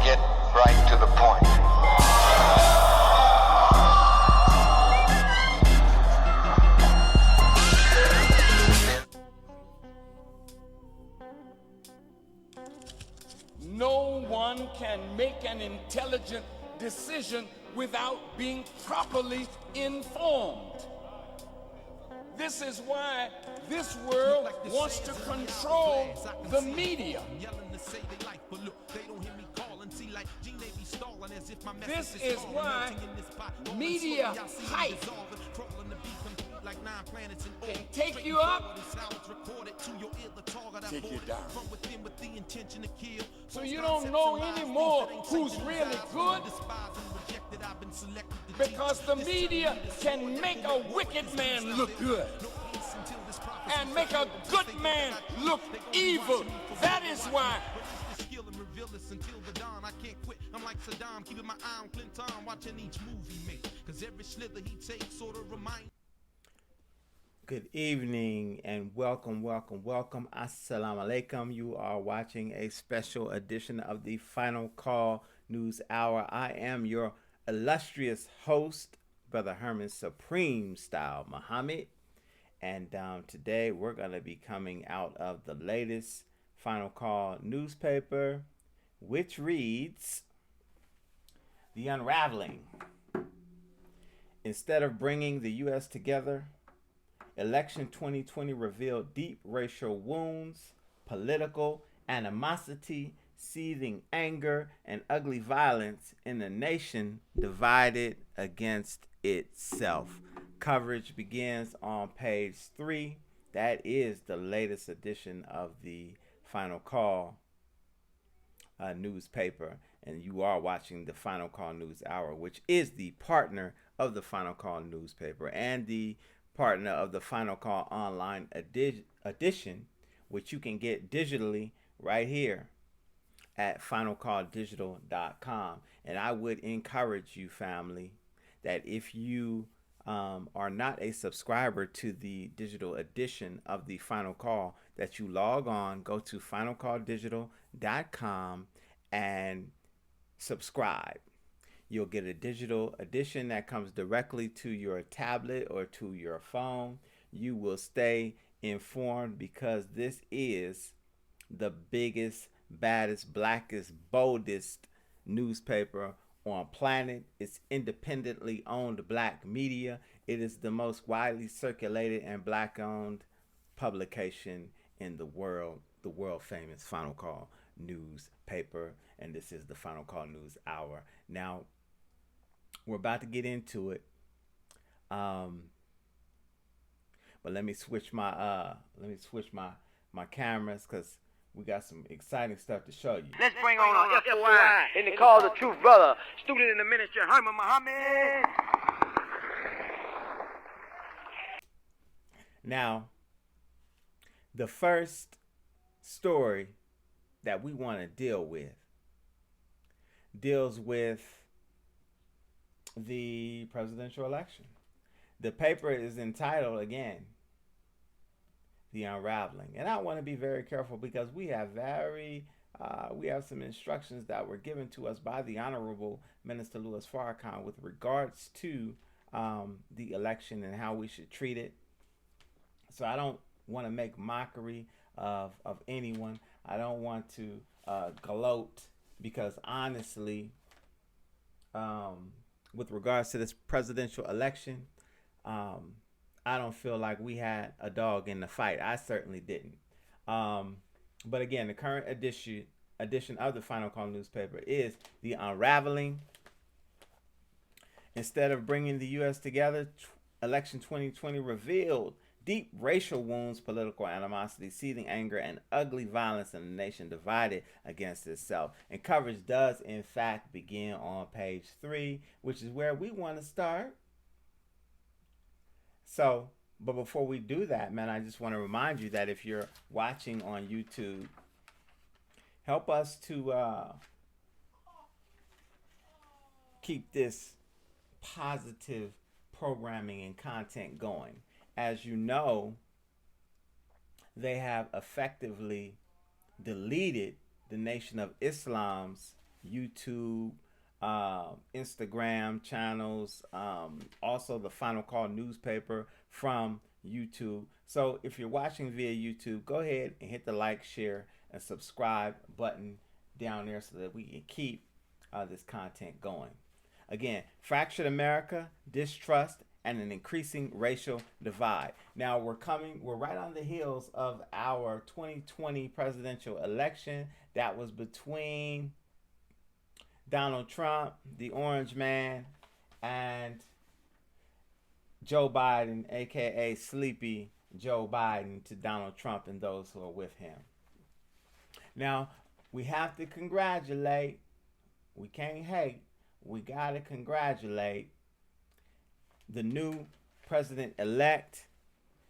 get right to the point. No one can make an intelligent decision without being properly informed. This is why this world wants to control the media. This is why media hype can take you up, take you down. So you don't know anymore who's really good, because the media can make a wicked man look good and make a good man look evil. That is why. I can't quit. I'm like Saddam, keeping my eye on Clinton, watching each move he make. Cause every slither he takes sort of reminds. Good evening and welcome. Assalamu alaikum. You are watching a special edition of the Final Call News Hour. I am your illustrious host, Brother Herman Supreme Style Muhammad. And today we're going to be coming out of the latest Final Call newspaper, which reads, The Unraveling. Instead of bringing the U.S. together, Election 2020 revealed deep racial wounds, political animosity, seething anger, and ugly violence in a nation divided against itself. Coverage begins on page 3. That is the latest edition of the Final Call newspaper, and you are watching the Final Call News Hour, which is the partner of the Final Call newspaper and the partner of the Final Call online edition, which you can get digitally right here at finalcalldigital.com. And I would encourage you, family, that if you are not a subscriber to the digital edition of the Final Call, that you log on, go to finalcalldigital.com and subscribe. You'll get a digital edition that comes directly to your tablet or to your phone. You will stay informed because this is the biggest, baddest, blackest, boldest newspaper on planet. It's independently owned black media. It is the most widely circulated and black owned publication in the world famous Final Call newspaper. And this is the Final Call News Hour. Now, we're about to get into it. But let me switch my cameras because we got some exciting stuff to show you. Let's bring on our FCN in the call the truth brother, student in the ministry, Herman Muhammad. Now, the first story that we want to deal with deals with the presidential election. The paper is entitled, again, The Unraveling. And I want to be very careful because we have some instructions that were given to us by the Honorable Minister Louis Farrakhan with regards to the election and how we should treat it. So I don't want to make mockery of anyone. I don't want to gloat because honestly, with regards to this presidential election, I don't feel like we had a dog in the fight. I certainly didn't. But again, the current edition of the Final Call newspaper is The Unraveling. Instead of bringing the U.S. together, Election 2020 revealed deep racial wounds, political animosity, seething anger, and ugly violence in a nation divided against itself. And coverage does, in fact, begin on page 3, which is where we want to start. So, but before we do that, man, I just want to remind you that if you're watching on YouTube, help us to keep this positive programming and content going. As you know, they have effectively deleted the Nation of Islam's YouTube, Instagram channels, also the Final Call newspaper from YouTube. So if you're watching via YouTube, go ahead and hit the like, share, and subscribe button down there so that we can keep this content going. Again, fractured America, distrust, and an increasing racial divide. Now we're right on the heels of our 2020 presidential election that was between Donald Trump, the Orange Man, and Joe Biden, aka Sleepy Joe Biden, to Donald Trump and those who are with him. Now, we have to congratulate, we can't hate, we got to congratulate the new president-elect,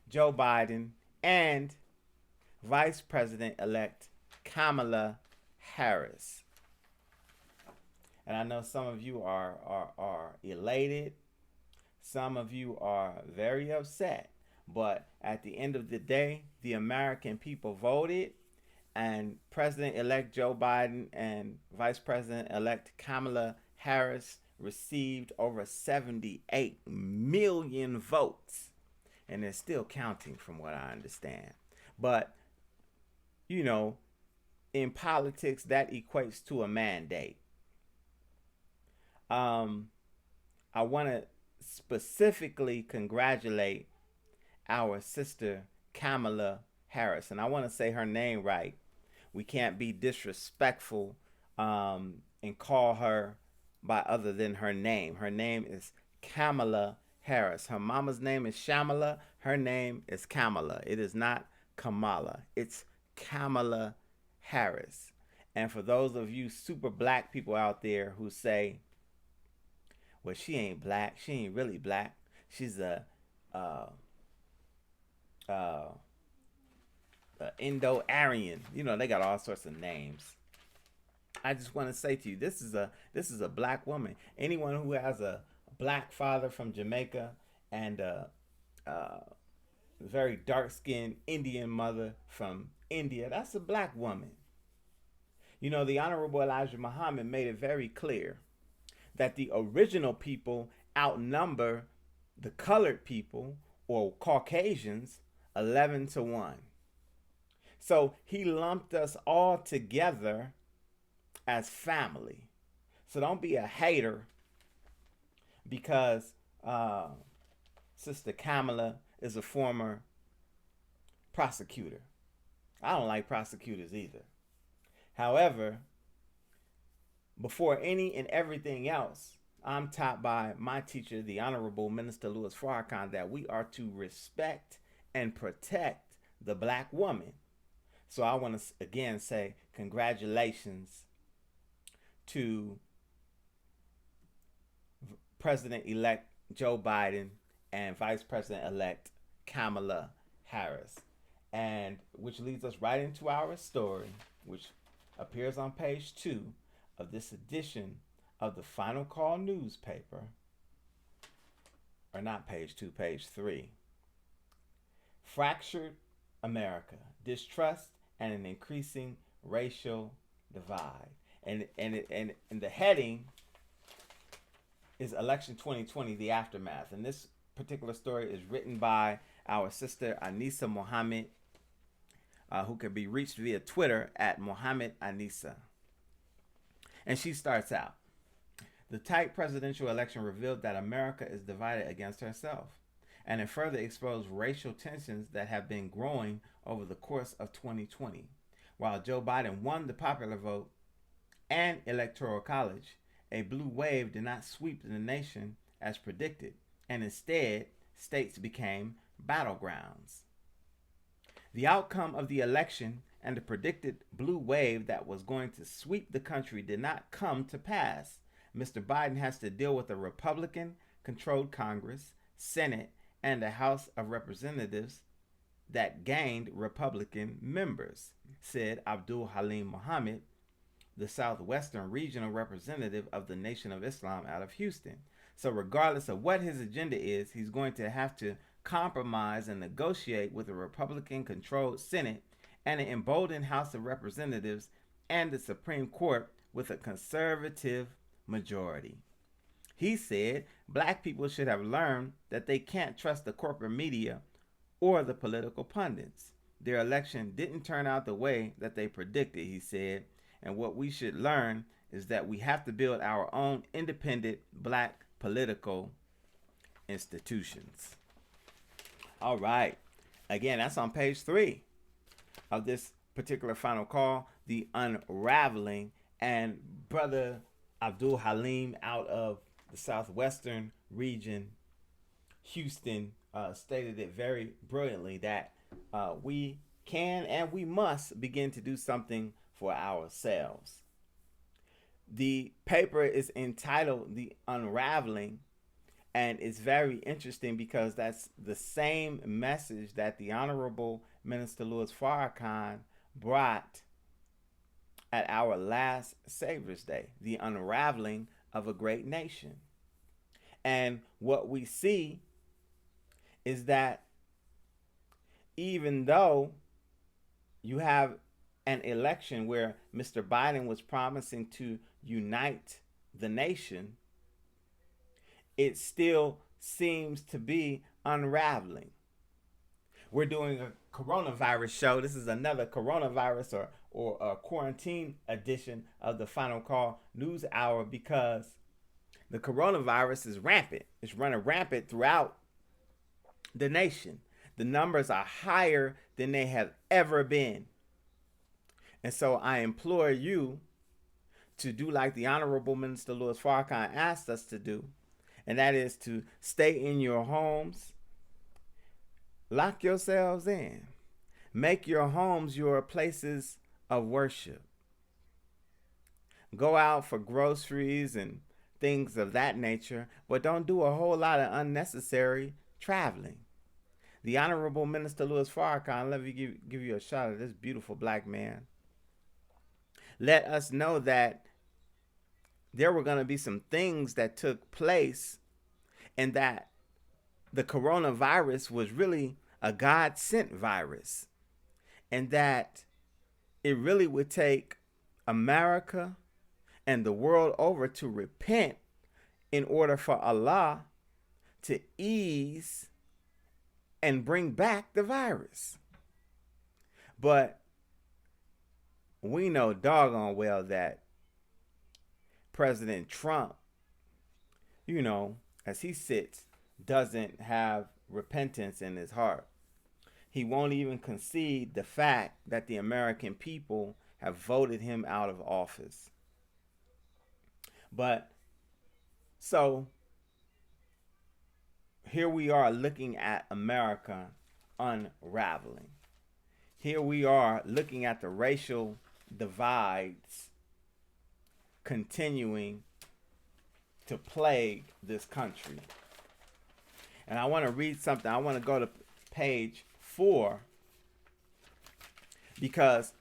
Joe Biden, and Vice President-elect Kamala Harris. And I know some of you are elated. Some of you are very upset. But at the end of the day, the American people voted, and President-elect Joe Biden and Vice President-elect Kamala Harris received over 78 million votes. And they're still counting from what I understand. But, you know, in politics, that equates to a mandate. I want to specifically congratulate our sister Kamala Harris, and I want to say her name right. We can't be disrespectful and call her by other than her name. Her name is Kamala Harris. Her mama's name is Shamala. Her name is Kamala. It is not Kamala. It's Kamala Harris. And for those of you super black people out there who say, well, she ain't black. She ain't really black. She's a Indo-Aryan. You know, they got all sorts of names. I just want to say to you, this is a black woman. Anyone who has a black father from Jamaica and a very dark-skinned Indian mother from India, that's a black woman. You know, the Honorable Elijah Muhammad made it very clear that the original people outnumber the colored people or Caucasians 11-1. So he lumped us all together as family. So don't be a hater because Sister Kamala is a former prosecutor. I don't like prosecutors either. However, before any and everything else, I'm taught by my teacher, the Honorable Minister Louis Farrakhan, that we are to respect and protect the black woman. So I want to again say congratulations to President-elect Joe Biden and Vice President-elect Kamala Harris. And which leads us right into our story, which appears on page 2 of this edition of the Final Call newspaper. Or not page 2, page 3. Fractured America, distrust and an increasing racial divide. And the heading is Election 2020, the Aftermath. And this particular story is written by our sister Anissa Muhammad, who can be reached via Twitter at Muhammad Anissa. And she starts out, the tight presidential election revealed that America is divided against herself, and it further exposed racial tensions that have been growing over the course of 2020. While Joe Biden won the popular vote and electoral college, a blue wave did not sweep the nation as predicted, and instead, states became battlegrounds. The outcome of the election and the predicted blue wave that was going to sweep the country did not come to pass. Mr. Biden has to deal with a Republican-controlled Congress, Senate, and a House of Representatives that gained Republican members, said Abdul Halim Muhammad, the Southwestern Regional Representative of the Nation of Islam out of Houston. So regardless of what his agenda is, he's going to have to compromise and negotiate with a Republican-controlled Senate and an emboldened House of Representatives and the Supreme Court with a conservative majority. He said black people should have learned that they can't trust the corporate media or the political pundits. Their election didn't turn out the way that they predicted, he said, and what we should learn is that we have to build our own independent black political institutions. All right. Again, that's on page 3 of this particular final call, The Unraveling. And Brother Abdul Halim out of the southwestern region, Houston, stated it very brilliantly that we can and we must begin to do something for ourselves. The paper is entitled The Unraveling, and it's very interesting because that's the same message that the Honorable Minister Louis Farrakhan brought at our last Savior's Day, the unraveling of a great nation. And what we see is that even though you have an election where Mr. Biden was promising to unite the nation, it still seems to be unraveling. We're doing a coronavirus show. This is another coronavirus or a quarantine edition of the Final Call News Hour because the coronavirus is rampant. It's running rampant throughout the nation. The numbers are higher than they have ever been. And so I implore you to do like the Honorable Minister Louis Farrakhan asked us to do, and that is to stay in your homes, lock yourselves in, make your homes your places of worship. Go out for groceries and things of that nature, but don't do a whole lot of unnecessary traveling. The Honorable Minister Louis Farrakhan, let me give you a shot of this beautiful black man. Let us know that there were going to be some things that took place and that the coronavirus was really a God-sent virus, and that it really would take America and the world over to repent in order for Allah to ease and bring back the virus. But we know doggone well that President Trump, you know, as he sits, doesn't have repentance in his heart. He won't even concede the fact that the American people have voted him out of office. But so here we are looking at America unraveling. Here we are looking at the racial divides continuing to plague this country. And I want to read something. I want to go to page 4 because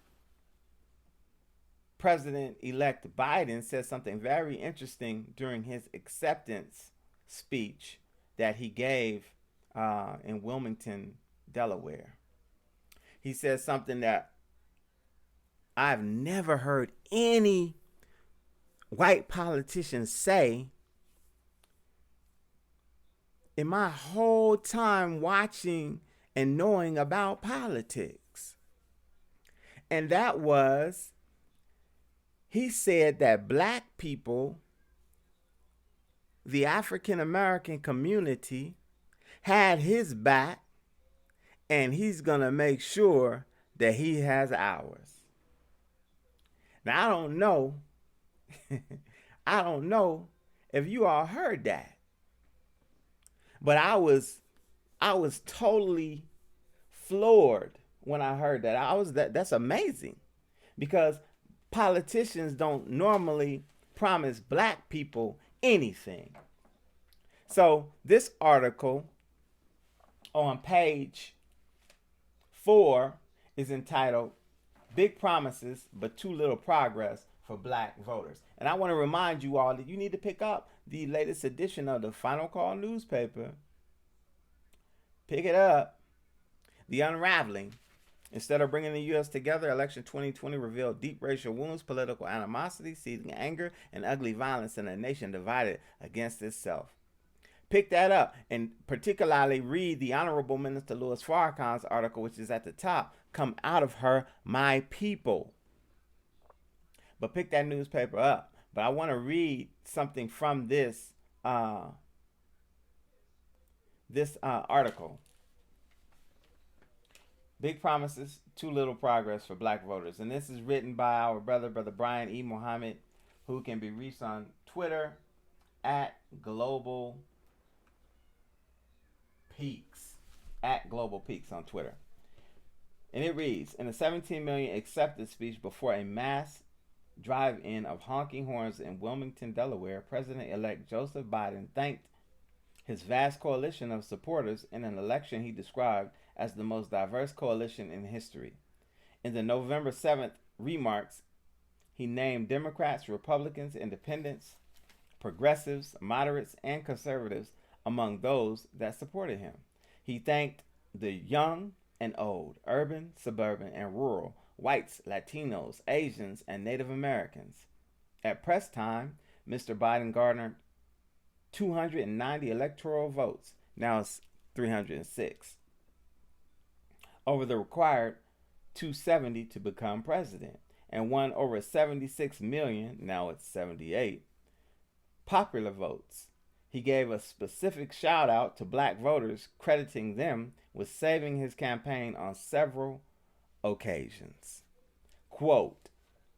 President-elect Biden said something very interesting during his acceptance speech that he gave in Wilmington, Delaware. He said something that I've never heard any white politician say in my whole time watching and knowing about politics. And that was, he said that black people, the African American community, had his back, and he's going to make sure that he has ours. Now, I don't know. I don't know if you all heard that. But I was totally floored when I heard that. That's amazing, because politicians don't normally promise black people anything. So this article on page 4 is entitled "Big Promises but Too Little Progress for Black Voters." And I want to remind you all that you need to pick up the latest edition of the Final Call newspaper. Pick it up. The Unraveling. Instead of bringing the U.S. together, election 2020 revealed deep racial wounds, political animosity, seething anger, and ugly violence in a nation divided against itself. Pick that up and particularly read the Honorable Minister Louis Farrakhan's article, which is at the top, Come Out of Her, My People. But pick that newspaper up. But I want to read something from this article. Big promises, too little progress for black voters. And this is written by our brother Brian E. Muhammad, who can be reached on Twitter at Global Peaks. At Global Peaks on Twitter. And it reads, in a 17 million acceptance speech before a mass drive-in of honking horns in Wilmington, Delaware, President-elect Joseph Biden thanked his vast coalition of supporters in an election he described as the most diverse coalition in history. In the November 7th remarks, he named Democrats, Republicans, Independents, Progressives, Moderates, and Conservatives among those that supported him. He thanked the young and old, urban, suburban, and rural, whites, Latinos, Asians, and Native Americans. At press time, Mr. Biden garnered 290 electoral votes. Now it's 306. Over the required 270 to become president, and won over 76 million, now it's 78, popular votes. He gave a specific shout out to black voters, crediting them with saving his campaign on several occasions. Quote,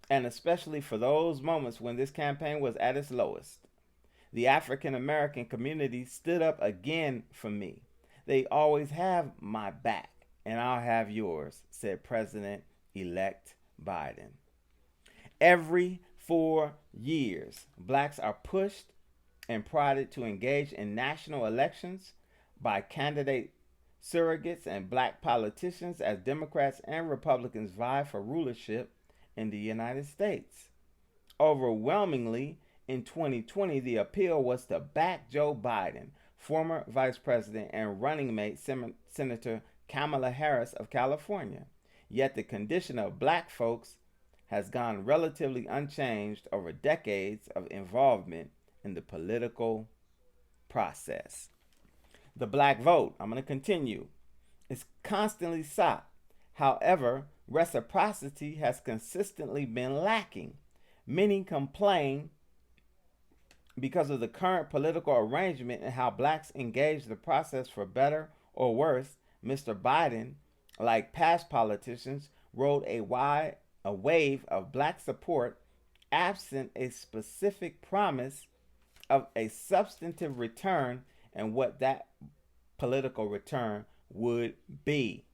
and especially for those moments when this campaign was at its lowest. The African American community stood up again for me. They always have my back, and I'll have yours, said President-elect Biden. Every 4 years, blacks are pushed and prodded to engage in national elections by candidate surrogates and black politicians as Democrats and Republicans vie for rulership in the United States. Overwhelmingly, in 2020, the appeal was to back Joe Biden, former Vice President and running mate Senator Kamala Harris of California. Yet the condition of black folks has gone relatively unchanged over decades of involvement in the political process. The black vote, I'm going to continue, is constantly sought. However, reciprocity has consistently been lacking. Many complain because of the current political arrangement and how blacks engage the process for better or worse. Mr. Biden, like past politicians, rode a wave of black support absent a specific promise of a substantive return and what that political return would be.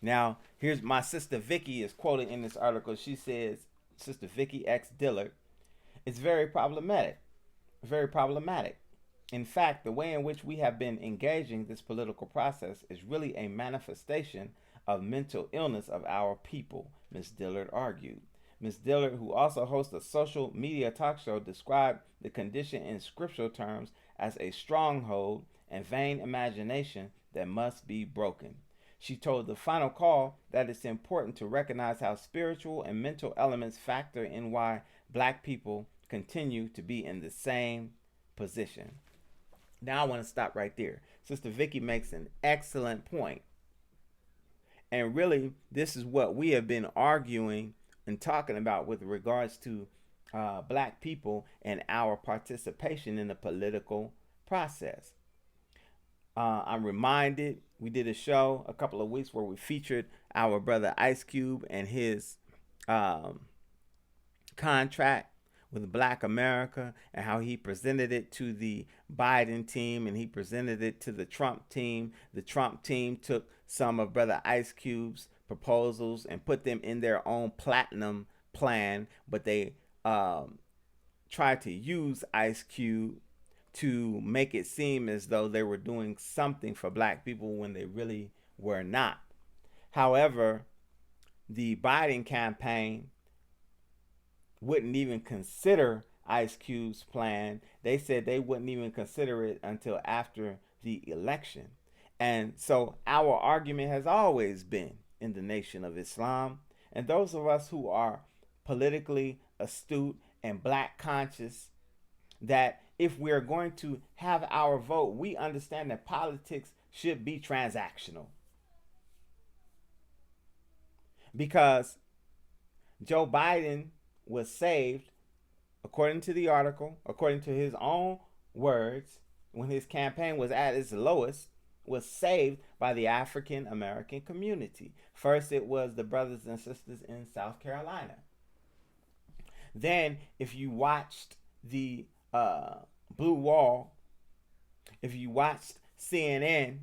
Now, here's my sister Vicky is quoted in this article. She says, Sister Vicky X. Dillard, it's very problematic. Very problematic. In fact, the way in which we have been engaging this political process is really a manifestation of mental illness of our people, Ms. Dillard argued. Ms. Dillard, who also hosts a social media talk show, described the condition in scriptural terms as a stronghold and vain imagination that must be broken. She told the final call that it's important to recognize how spiritual and mental elements factor in why black people continue to be in the same position. Now I want to stop right there. Sister Vicky makes an excellent point. And really, this is what we have been arguing and talking about with regards to black people and our participation in the political process. I'm reminded we did a show a couple of weeks where we featured our brother Ice Cube and his contract with Black America and how he presented it to the Biden team and he presented it to the Trump team. The Trump team took some of brother Ice Cube's proposals and put them in their own platinum plan, but they tried to use Ice Cube to make it seem as though they were doing something for black people when they really were not. However, the Biden campaign wouldn't even consider Ice Cube's plan. They said they wouldn't even consider it until after the election. And so our argument has always been, in the Nation of Islam. And those of us who are politically astute and black conscious, that if we're going to have our vote, we understand that politics should be transactional. Because Joe Biden was saved, according to the article, according to his own words, when his campaign was at its lowest, was saved by the African American community. First, it was the brothers and sisters in South Carolina. Then, if you watched the Blue Wall, if you watched CNN,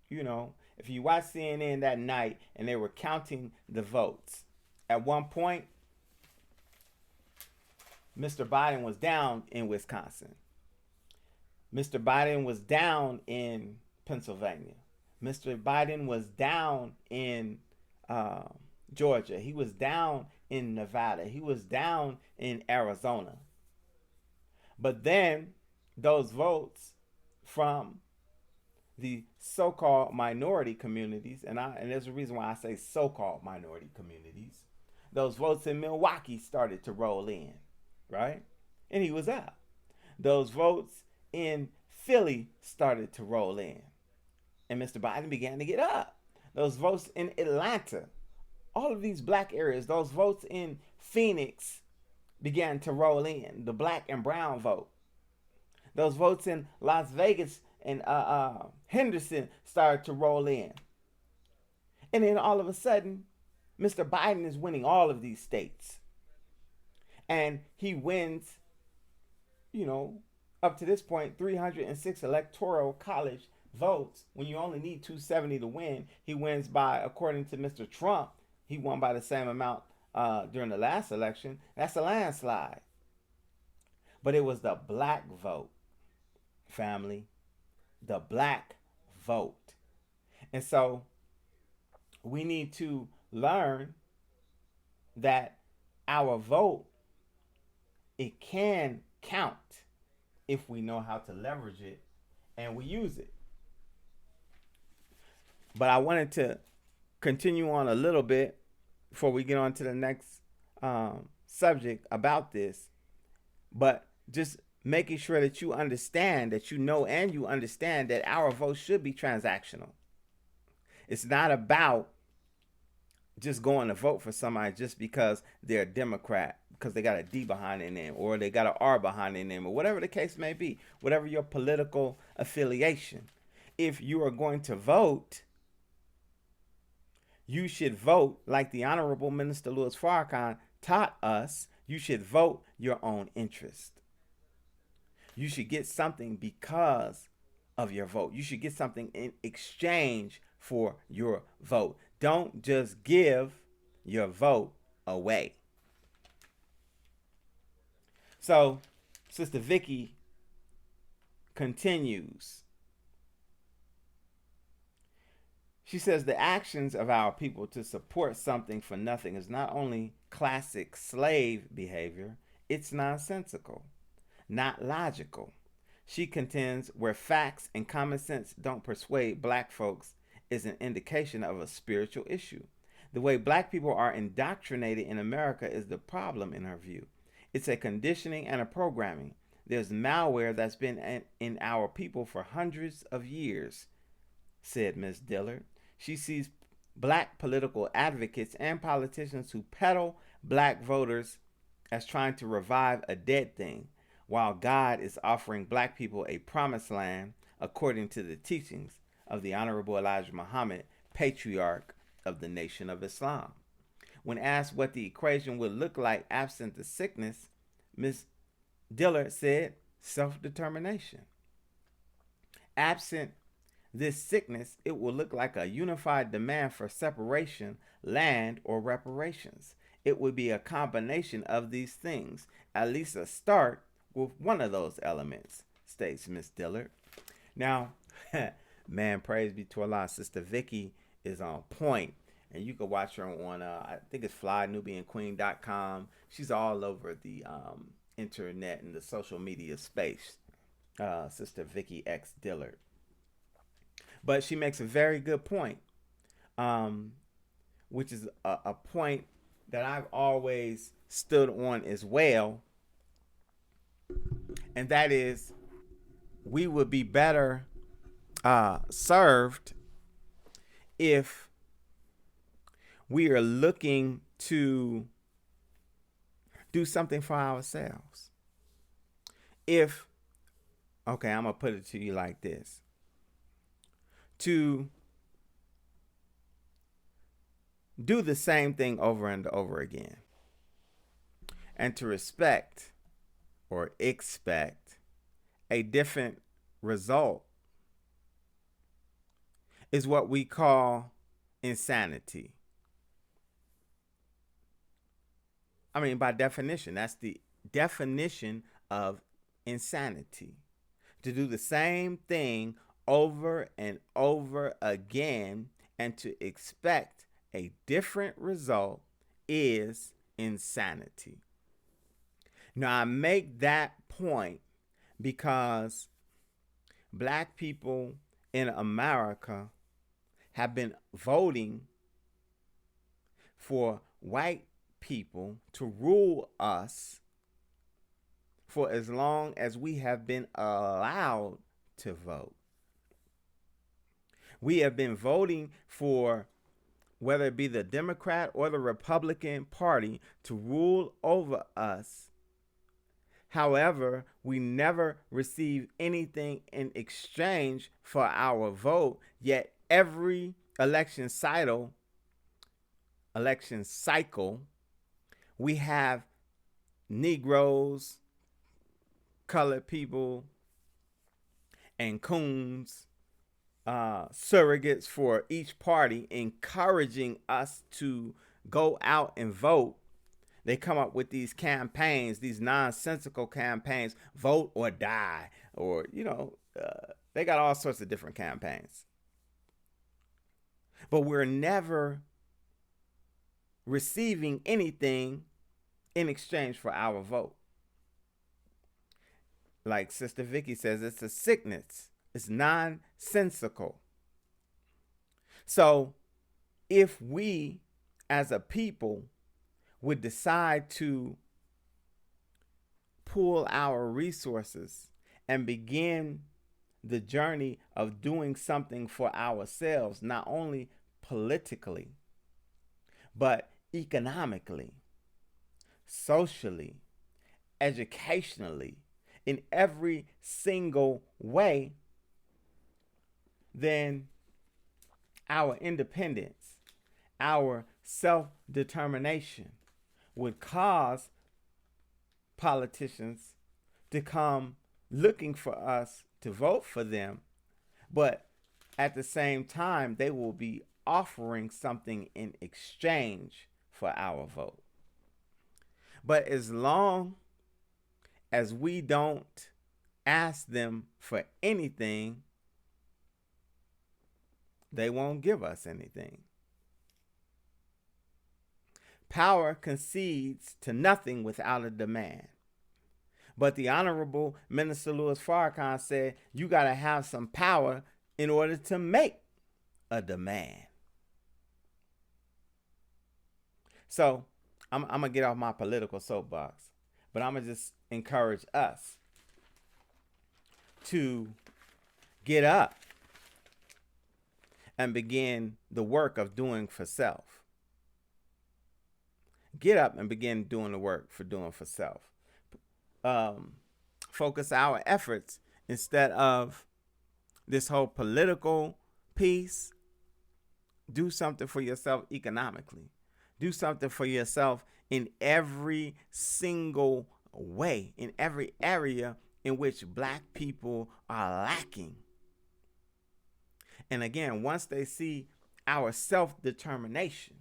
if you watched CNN that night and they were counting the votes, at one point, Mr. Biden was down in Wisconsin. Mr. Biden was down in Pennsylvania. Mr. Biden was down in Georgia. He was down in Nevada. He was down in Arizona. But then those votes from the so-called minority communities, and there's a reason why I say so-called minority communities, those votes in Milwaukee started to roll in, right? And he was up. Those votes in Philly started to roll in, and Mr. Biden began to get up. Those votes in Atlanta, all of these black areas, those votes in Phoenix began to roll in, the black and brown vote. Those votes in Las Vegas and Henderson started to roll in. And then all of a sudden, Mr. Biden is winning all of these states. And he wins, up to this point, 306 electoral college votes when you only need 270 to win. He wins by, according to Mr. Trump, he won by the same amount during the last election. That's a landslide. But it was the black vote, family. The black vote. And so we need to learn that our vote, it can count if we know how to leverage it and we use it. But I wanted to continue on a little bit before we get on to the next subject about this. But just making sure that you understand, that you know and you understand that our vote should be transactional. It's not about just going to vote for somebody just because they're a Democrat, because they got a D behind their name, or they got an R behind their name, or whatever the case may be, whatever your political affiliation. If you are going to vote, you should vote like the Honorable Minister Louis Farrakhan taught us. You should vote your own interest. You should get something because of your vote. You should get something in exchange for your vote. Don't just give your vote away. So, Sister Vicky continues. She says the actions of our people to support something for nothing is not only classic slave behavior, it's nonsensical, not logical. She contends where facts and common sense don't persuade black folks is an indication of a spiritual issue. The way black people are indoctrinated in America is the problem in her view. It's a conditioning and a programming. There's malware that's been in our people for hundreds of years, said Ms. Dillard. She sees black political advocates and politicians who peddle black voters as trying to revive a dead thing, while God is offering black people a promised land according to the teachings of the Honorable Elijah Muhammad, patriarch of the Nation of Islam. When asked what the equation would look like absent the sickness, Ms. Dillard said self-determination. Absent this sickness, it will look like a unified demand for separation, land, or reparations. It would be a combination of these things, at least a start with one of those elements, states Ms. Dillard. Now, man, praise be to Allah, Sister Vicky is on point. And you can watch her on, I think it's flynubianqueen.com. She's all over the internet and the social media space, Sister Vicky X. Dillard. But she makes a very good point. which is a point that I've always stood on as well, and that is we would be better served if we are looking to do something for ourselves. If, okay, I'm going to put it to you like this. To do the same thing over and over again, and to expect or expect a different result is what we call insanity. I mean, by definition, that's the definition of insanity. To do the same thing over and over again and to expect a different result is insanity. Now, I make that point because black people in America have been voting for white people to rule us for as long as we have been allowed to vote. We have been voting for whether it be the Democrat or the Republican Party to rule over us. However, we never receive anything in exchange for our vote, yet every election cycle, we have Negroes, colored people, and coons, surrogates for each party, encouraging us to go out and vote. They come up with these campaigns, these nonsensical campaigns, vote or die, or, they got all sorts of different campaigns. But we're never receiving anything in exchange for our vote. Like Sister Vicky says, it's a sickness. It's nonsensical. So if we as a people would decide to pool our resources and begin the journey of doing something for ourselves, not only politically, but economically, socially, educationally, in every single way, then our independence, our self-determination would cause politicians to come looking for us to vote for them, but at the same time, they will be offering something in exchange for our vote. But as long as we don't ask them for anything, they won't give us anything. Power concedes to nothing without a demand. But the Honorable Minister Louis Farrakhan said, you got to have some power in order to make a demand. So I'm going to get off my political soapbox, but I'm going to just encourage us to get up and begin the work of doing for self. Get up and begin doing the work for doing for self. Focus our efforts instead of this whole political piece. Do something for yourself economically. Do something for yourself in every single way, in every area in which black people are lacking. And again, once they see our self-determination,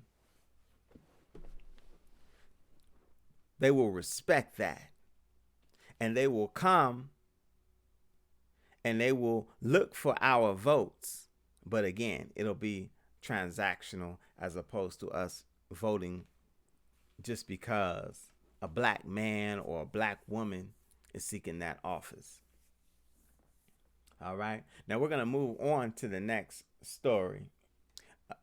they will respect that. And they will come and they will look for our votes. But again, it'll be transactional as opposed to us voting just because a black man or a black woman is seeking that office. All right. Now we're going to move on to the next story.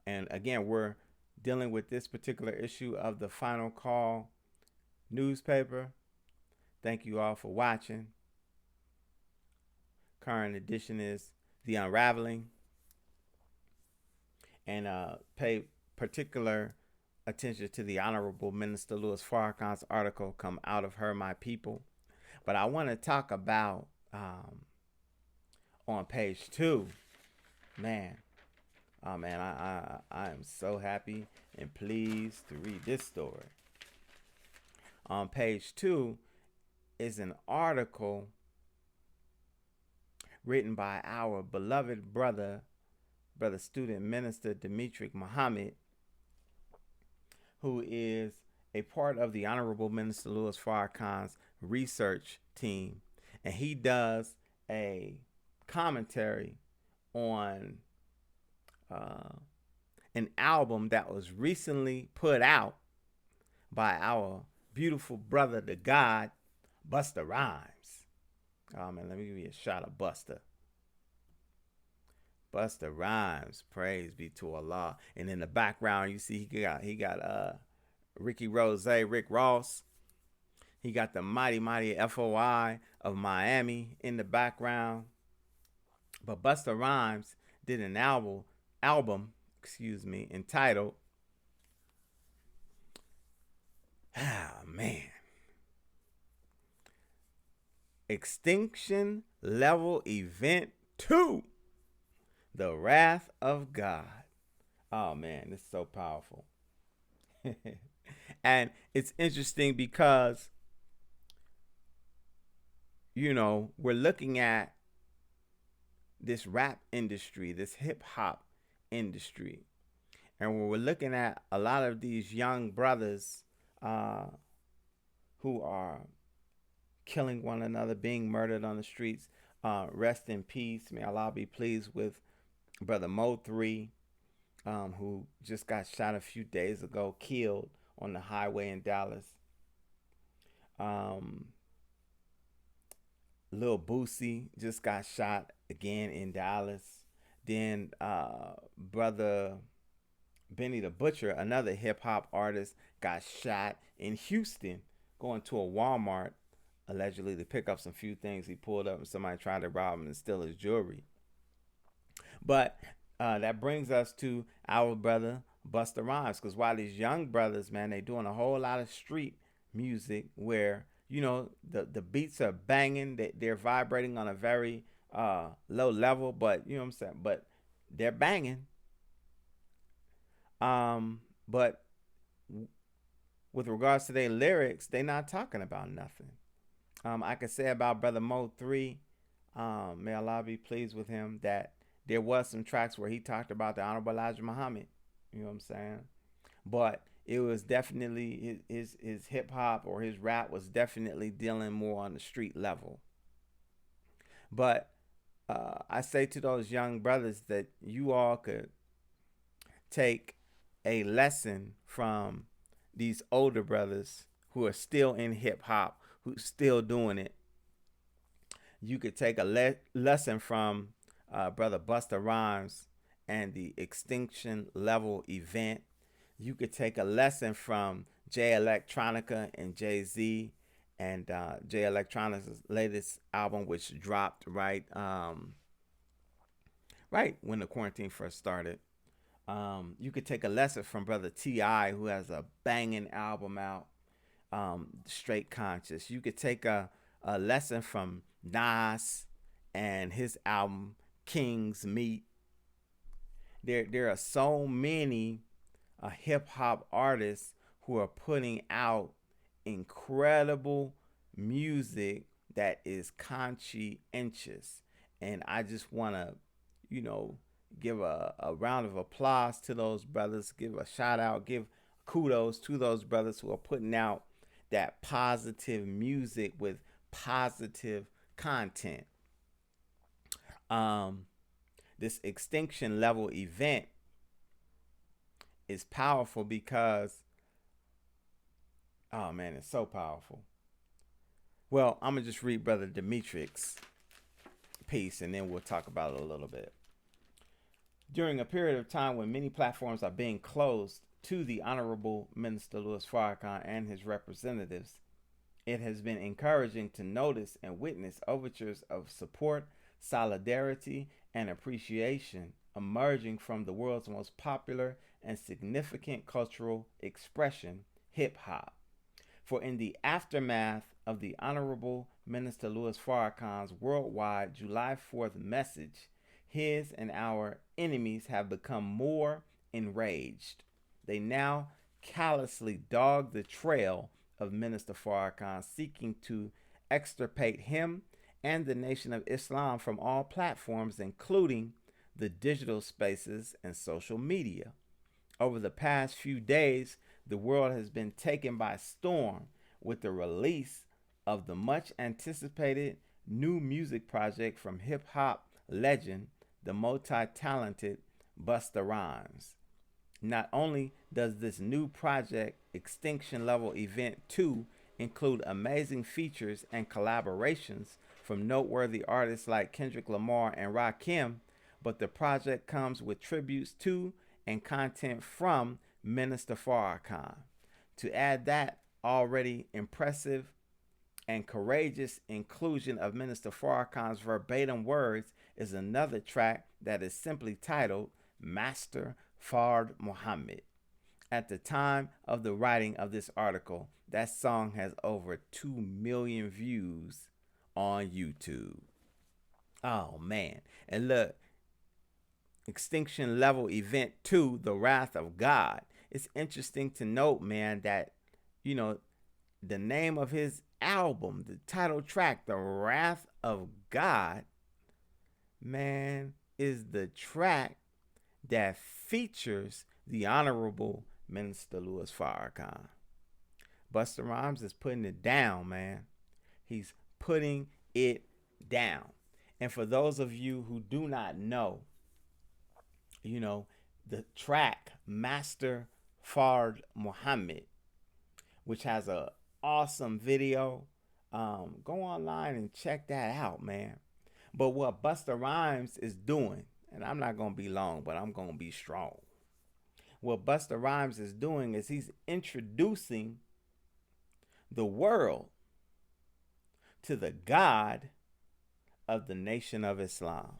And again, we're dealing with this particular issue of the Final Call newspaper. Thank you all for watching. Current edition is The Unraveling. And pay particular attention to the Honorable Minister Louis Farrakhan's article, Come Out of Her, My People. But I want to talk about on page 2, man. Oh man, I am so happy and pleased to read this story. On page 2 is an article written by our beloved brother student minister Demetric Muhammad, who is a part of the Honorable Minister Louis Farrakhan's research team, and he does a commentary on an album that was recently put out by our beautiful brother, the God, Busta Rhymes. Oh man, let me give you a shot of Busta. Busta Rhymes, praise be to Allah. And in the background, you see he got Ricky Rose, Rick Ross. He got the mighty FOI of Miami in the background. But Busta Rhymes did an album, entitled, Extinction Level Event 2, The Wrath of God. Oh man, this is so powerful. And it's interesting because, we're looking at this rap industry, this hip hop industry. And we're looking at a lot of these young brothers who are killing one another, being murdered on the streets. Rest in peace. May Allah be pleased with Brother Mo 3, who just got shot a few days ago, killed on the highway in Dallas. Lil Boosie just got shot again in Dallas. Then Brother Benny the Butcher, another hip-hop artist, got shot in Houston going to a Walmart, allegedly to pick up some few things he pulled up, and somebody tried to rob him and steal his jewelry. But that brings us to our brother Busta Rhymes, because while these young brothers, man, they doing a whole lot of street music where, the beats are banging, they're vibrating on a very low level, but you know what I'm saying, but they're banging. But with regards to their lyrics, they're not talking about nothing. I could say about Brother Mo 3, may Allah be pleased with him, that there was some tracks where he talked about the Honorable Elijah Muhammad. You know what I'm saying? But it was definitely his hip hop or his rap was definitely dealing more on the street level. But I say to those young brothers that you all could take a lesson from these older brothers who are still in hip hop, who's still doing it. You could take a lesson from Brother Busta Rhymes and the Extinction Level Event. You could take a lesson from Jay Electronica and Jay-Z and Jay Electronica's latest album, which dropped right when the quarantine first started. You could take a lesson from Brother T.I., who has a banging album out, Straight Conscious. You could take a lesson from Nas and his album King's Meat. There are so many hip hop artists who are putting out incredible music that is conscientious, and I just want to, give a round of applause to those brothers, give a shout out, give kudos to those brothers who are putting out that positive music with positive content. This Extinction Level Event is powerful because, oh man, it's so powerful. Well, I'm going to just read Brother Demetric's piece and then we'll talk about it a little bit. During a period of time when many platforms are being closed to the Honorable Minister Louis Farrakhan and his representatives, it has been encouraging to notice and witness overtures of support, solidarity, and appreciation emerging from the world's most popular and significant cultural expression, hip hop. For in the aftermath of the Honorable Minister Louis Farrakhan's worldwide July 4th message, his and our enemies have become more enraged. They now callously dog the trail of Minister Farrakhan, seeking to extirpate him and the Nation of Islam from all platforms, including the digital spaces and social media. Over the past few days, the world has been taken by storm with the release of the much anticipated new music project from hip hop legend, the multi-talented Busta Rhymes. Not only does this new project, Extinction Level Event 2, include amazing features and collaborations from noteworthy artists like Kendrick Lamar and Rakim, but the project comes with tributes to and content from Minister Farrakhan. To add that already impressive and courageous inclusion of Minister Farrakhan's verbatim words is another track that is simply titled Master Fard Muhammad. At the time of the writing of this article, that song has over 2 million views on YouTube. Oh man. And look, Extinction Level Event 2, The Wrath of God. It's interesting to note, man, that, the name of his album, the title track, The Wrath of God, man, is the track that features the Honorable Minister Louis Farrakhan. Busta Rhymes is putting it down, man. He's putting it down. And for those of you who do not know, the track Master Fard Muhammad, which has a awesome video, go online and check that out, man. But what Busta Rhymes is doing, and I'm not going to be long, but I'm going to be strong. What Busta Rhymes is doing is he's introducing the world to the God of the Nation of Islam.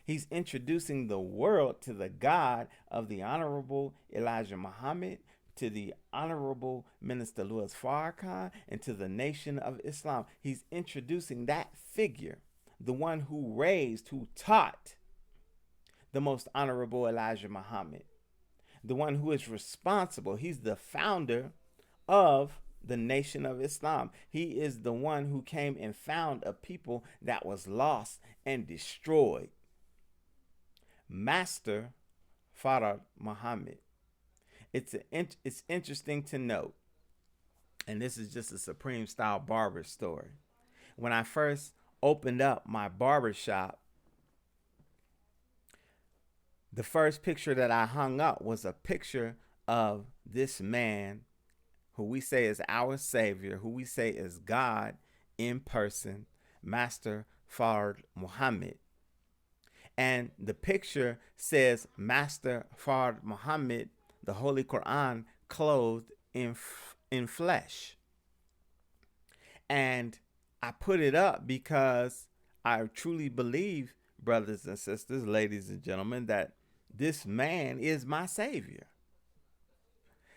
He's introducing the world to the God of the Honorable Elijah Muhammad, to the Honorable Minister Louis Farrakhan, and to the Nation of Islam. He's introducing that figure, the one who raised, who taught the most Honorable Elijah Muhammad, the one who is responsible. He's the founder of the Nation of Islam. He is the one who came and found a people that was lost and destroyed. Master Fard Muhammad. It's interesting to note, and this is just a Supreme Style barber story. When I first opened up my barber shop, the first picture that I hung up was a picture of this man who we say is our Savior, who we say is God in person, Master Fard Muhammad. And the picture says Master Fard Muhammad, the Holy Quran, clothed in flesh. And I put it up because I truly believe, brothers and sisters, ladies and gentlemen, that this man is my Savior.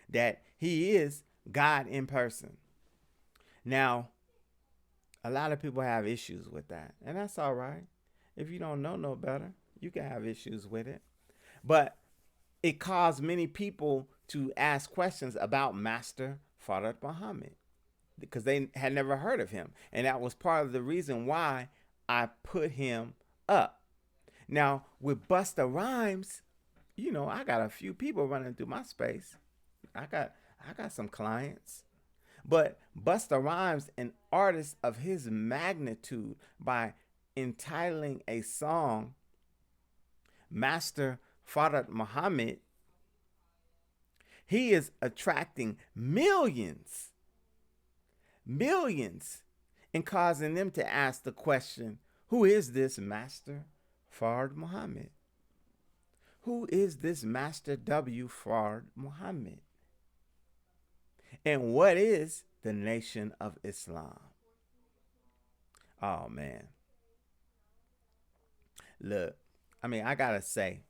That he is God in person. Now, a lot of people have issues with that, and that's all right. If you don't know no better, you can have issues with it. But it caused many people to ask questions about Master Fard Muhammad because they had never heard of him. And that was part of the reason why I put him up. Now, with Busta Rhymes, I got a few people running through my space. I got some clients. But Busta Rhymes, an artist of his magnitude, by entitling a song Master Fard Muhammad, he is attracting millions, and causing them to ask the question, who is this Master Fard Muhammad? Who is this Master W. Fard Muhammad? And what is the Nation of Islam? Oh, man. Look, I mean, I gotta say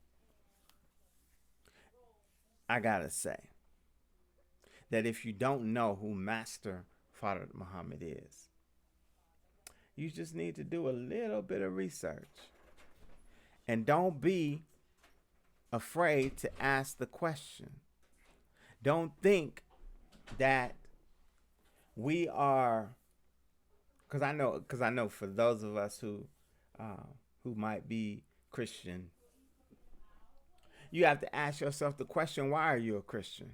that if you don't know who Master Fard Muhammad is, you just need to do a little bit of research. And don't be afraid to ask the question. Don't think that we are, because I know for those of us who might be Christian, you have to ask yourself the question, why are you a Christian?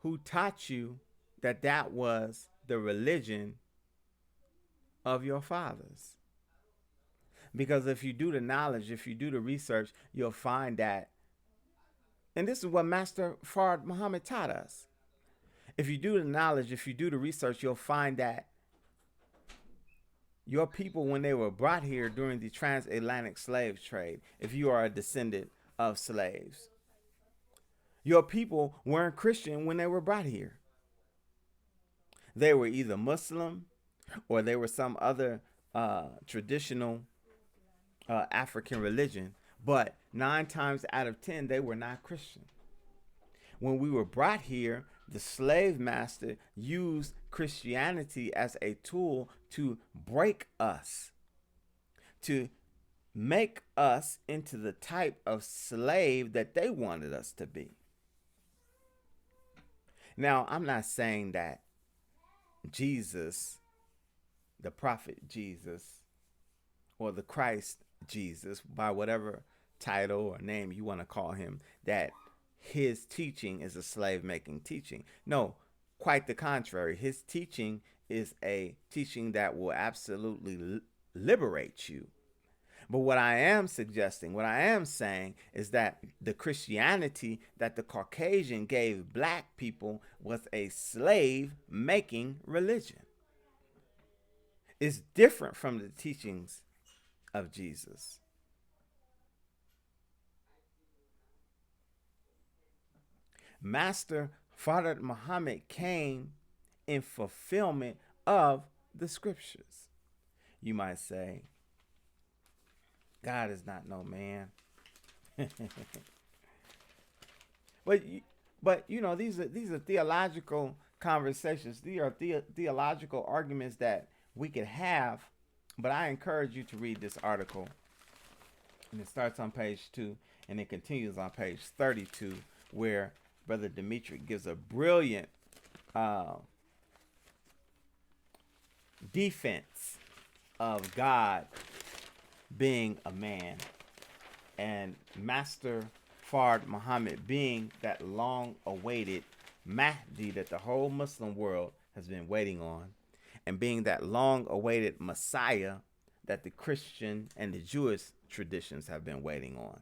Who taught you that that was the religion of your fathers? Because if you do the knowledge, if you do the research, you'll find that, and this is what Master Fard Muhammad taught us. If you do the knowledge, if you do the research, you'll find that your people, when they were brought here during the transatlantic slave trade, if you are a descendant of slaves, your people weren't Christian when they were brought here. They were either Muslim or they were some other traditional African religion, but 9 times out of 10, they were not Christian. When we were brought here, the slave master used Christianity as a tool to break us, to make us into the type of slave that they wanted us to be. Now, I'm not saying that Jesus, the prophet Jesus, or the Christ Jesus, by whatever title or name you want to call him, that his teaching is a slave-making teaching. No, quite the contrary. His teaching is a teaching that will absolutely liberate you. But what I am suggesting, what I am saying is that the Christianity that the Caucasian gave black people was a slave-making religion. It's different from the teachings of Jesus. Master Fard Muhammad came in fulfillment of the scriptures. You might say, God is not no man. But you know, these are theological conversations. These are theological arguments that we could have. But I encourage you to read this article. And it starts on page 2 and it continues on page 32, where Brother Dimitri gives a brilliant defense of God being a man and Master Fard Muhammad being that long-awaited Mahdi that the whole Muslim world has been waiting on, and being that long-awaited Messiah that the Christian and the Jewish traditions have been waiting on.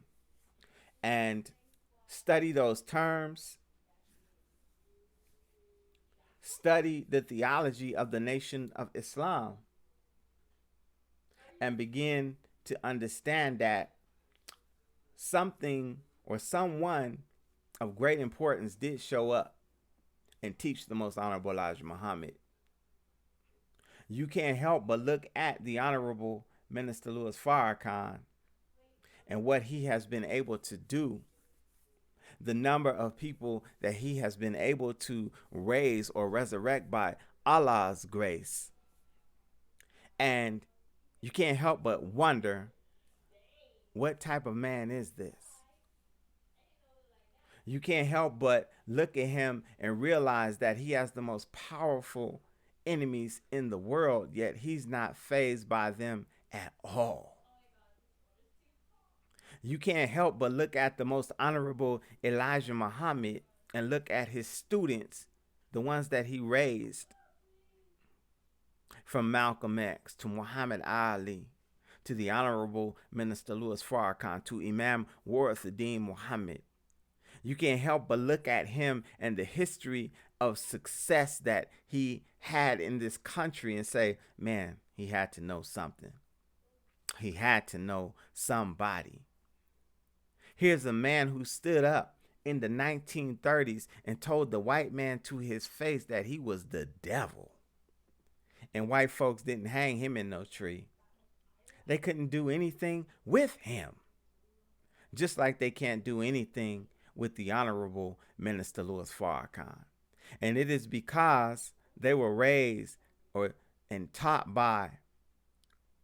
And study those terms. Study the theology of the Nation of Islam and begin to understand that something or someone of great importance did show up and teach the Most Honorable Elijah Muhammad. You can't help but look at the Honorable Minister Louis Farrakhan and what he has been able to do, the number of people that he has been able to raise or resurrect by Allah's grace. And you can't help but wonder, what type of man is this? You can't help but look at him and realize that he has the most powerful enemies in the world, yet he's not fazed by them at all. You can't help but look at the Most Honorable Elijah Muhammad and look at his students, the ones that he raised, from Malcolm X to Muhammad Ali to the Honorable Minister Louis Farrakhan to Imam Warithuddin Muhammad. You can't help but look at him and the history of success that he had in this country and say, man, he had to know something. He had to know somebody. Here's a man who stood up in the 1930s and told the white man to his face that he was the devil. And white folks didn't hang him in no tree. They couldn't do anything with him. Just like they can't do anything with the Honorable Minister Louis Farrakhan. And it is because they were raised and taught by,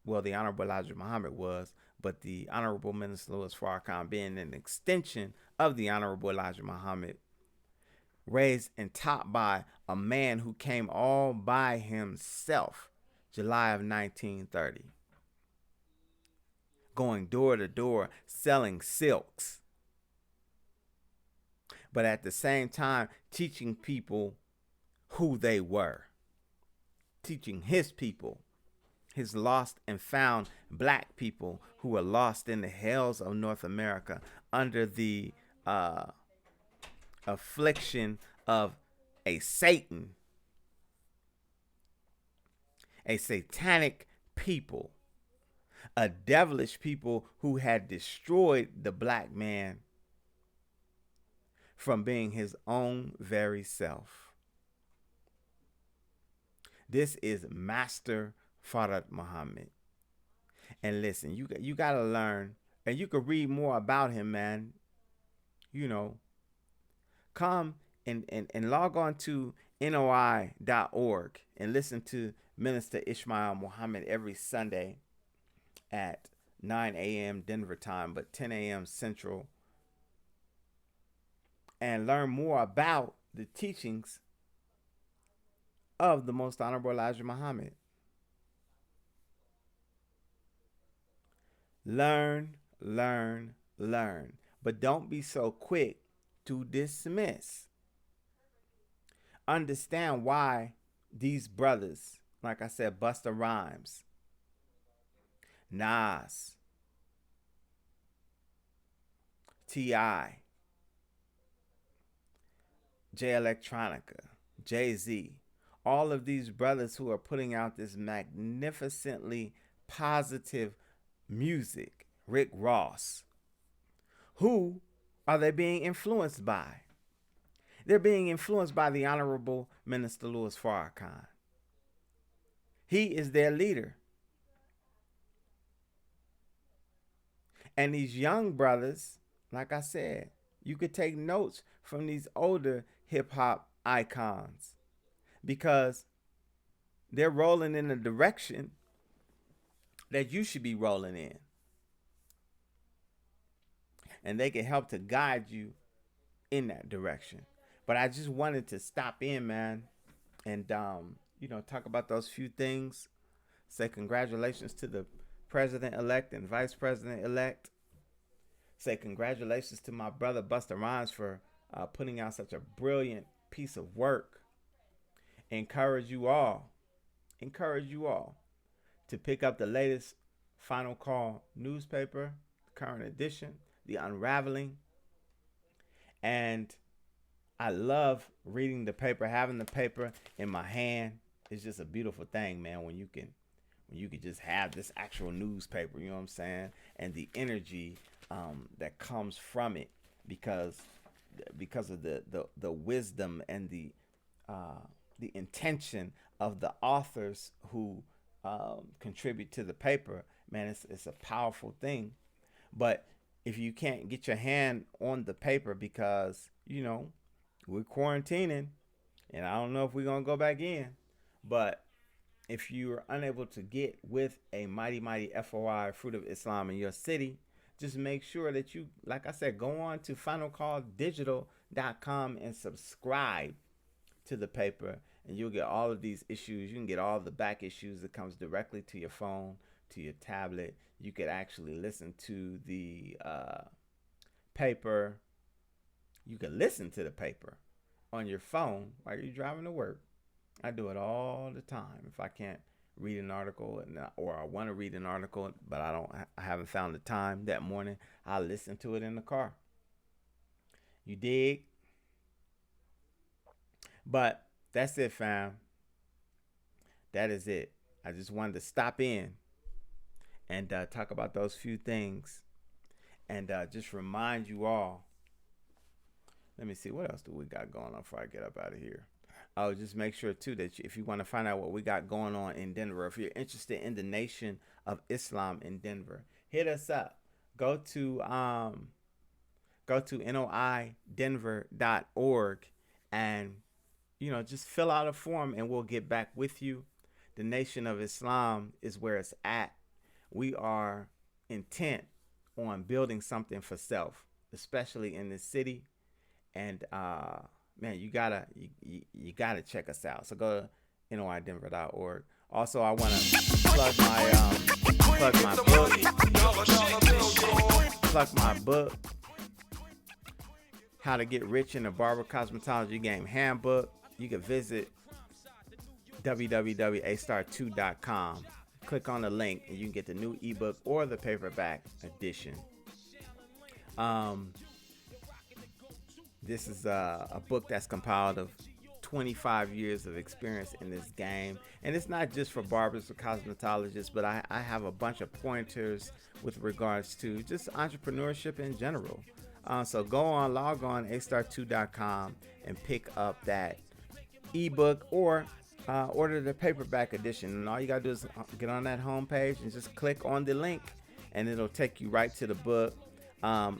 well, the Honorable Elijah Muhammad was, but the Honorable Minister Louis Farrakhan being an extension of the Honorable Elijah Muhammad, raised and taught by a man who came all by himself, July of 1930, going door to door selling silks, but at the same time teaching people who they were, teaching his people, his lost and found black people who were lost in the hells of North America under the affliction of a Satan, a satanic people, a devilish people who had destroyed the black man from being his own very self. This is Master Farad Muhammad. And listen, you got to learn, and you can read more about him, man. You know, come and log on to NOI.org and listen to Minister Ishmael Muhammad every Sunday at 9 a.m. Denver time, but 10 a.m. Central, and learn more about the teachings of the Most Honorable Elijah Muhammad. Learn, learn, learn. But don't be so quick to dismiss. Understand why these brothers, like I said, Busta Rhymes, Nas, T.I., J Electronica, Jay-Z, all of these brothers who are putting out this magnificently positive music, Rick Ross, who are they being influenced by? They're being influenced by the Honorable Minister Louis Farrakhan. He is their leader. And these young brothers, like I said, you could take notes from these older hip hop icons because they're rolling in the direction that you should be rolling in. And they can help to guide you in that direction. But I just wanted to stop in, man, and talk about those few things. Say congratulations to the president-elect and vice president-elect. Say congratulations to my brother Busta Rhymes for putting out such a brilliant piece of work. Encourage you all to pick up the latest Final Call newspaper, current edition, The Unraveling. And I love reading the paper, having the paper in my hand. It's just a beautiful thing, man, when you can just have this actual newspaper, you know what I'm saying? And the energy that comes from it because of the wisdom and the intention of the authors who contribute to the paper, man, it's a powerful thing. But if you can't get your hand on the paper because, we're quarantining, and I don't know if we're going to go back in, but if you're unable to get with a mighty FOI, Fruit of Islam, in your city, just make sure that you, like I said, go on to finalcalldigital.com and subscribe to the paper, and you'll get all of these issues. You can get all the back issues that comes directly to your phone, to your tablet. You could actually listen to the paper. You can listen to the paper on your phone while you're driving to work. I do it all the time. If I can't read an article or I want to read an article, but I haven't found the time that morning, I listen to it in the car. You dig? But that's it, fam. That is it. I just wanted to stop in and talk about those few things. And just remind you all. Let me see, what else do we got going on before I get up out of here? Oh, just make sure too that if you want to find out what we got going on in Denver, if you're interested in the Nation of Islam in Denver, hit us up. Go to noidenver.org and just fill out a form and we'll get back with you. The Nation of Islam is where it's at. We are intent on building something for self, especially in this city. And man, you gotta check us out. So go to noidenver.org. Also, I want to plug my book, How to Get Rich in the Barber Cosmetology Game Handbook. You can visit www.astar2.com. Click on the link and you can get the new ebook or the paperback edition. This is a book that's compiled of 25 years of experience in this game. And it's not just for barbers or cosmetologists, but I have a bunch of pointers with regards to just entrepreneurship in general. So log on astar2.com and pick up that ebook or order the paperback edition. And all you gotta do is get on that homepage and just click on the link and it'll take you right to the book. I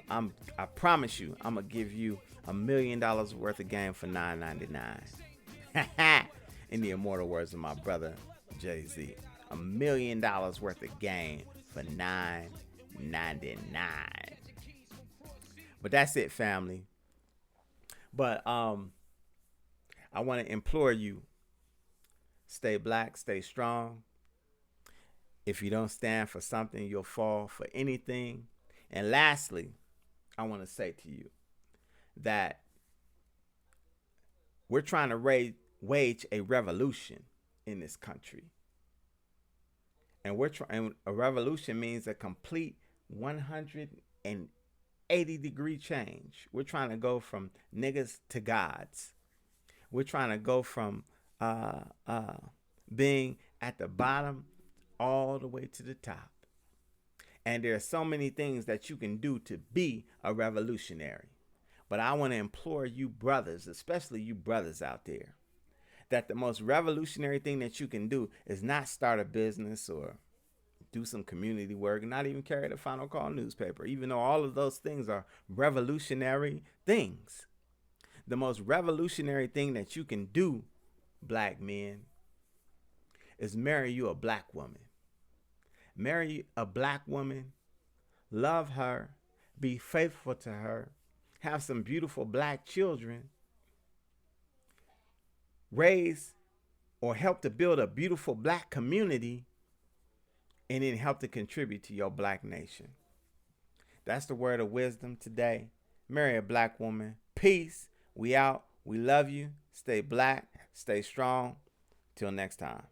promise you, I'm gonna give you $1 million worth of game for $9.99. In the immortal words of my brother Jay-Z, $1 million worth of game for $9.99. But that's it, family. But I want to implore you, stay black, stay strong. If you don't stand for something, you'll fall for anything. And lastly, I want to say to you that we're trying to wage a revolution in this country. And a revolution means a complete 180-degree change. We're trying to go from niggas to gods. We're trying to go from being at the bottom all the way to the top. And there are so many things that you can do to be a revolutionary. But I want to implore you brothers, especially you brothers out there, that the most revolutionary thing that you can do is not start a business or do some community work, not even carry the Final Call newspaper, even though all of those things are revolutionary things. The most revolutionary thing that you can do, black men, is marry you a black woman. Marry a black woman, love her, be faithful to her, have some beautiful black children, raise or help to build a beautiful black community, and then help to contribute to your black nation. That's the word of wisdom today. Marry a black woman. Peace. We out. We love you. Stay black. Stay strong. Till next time.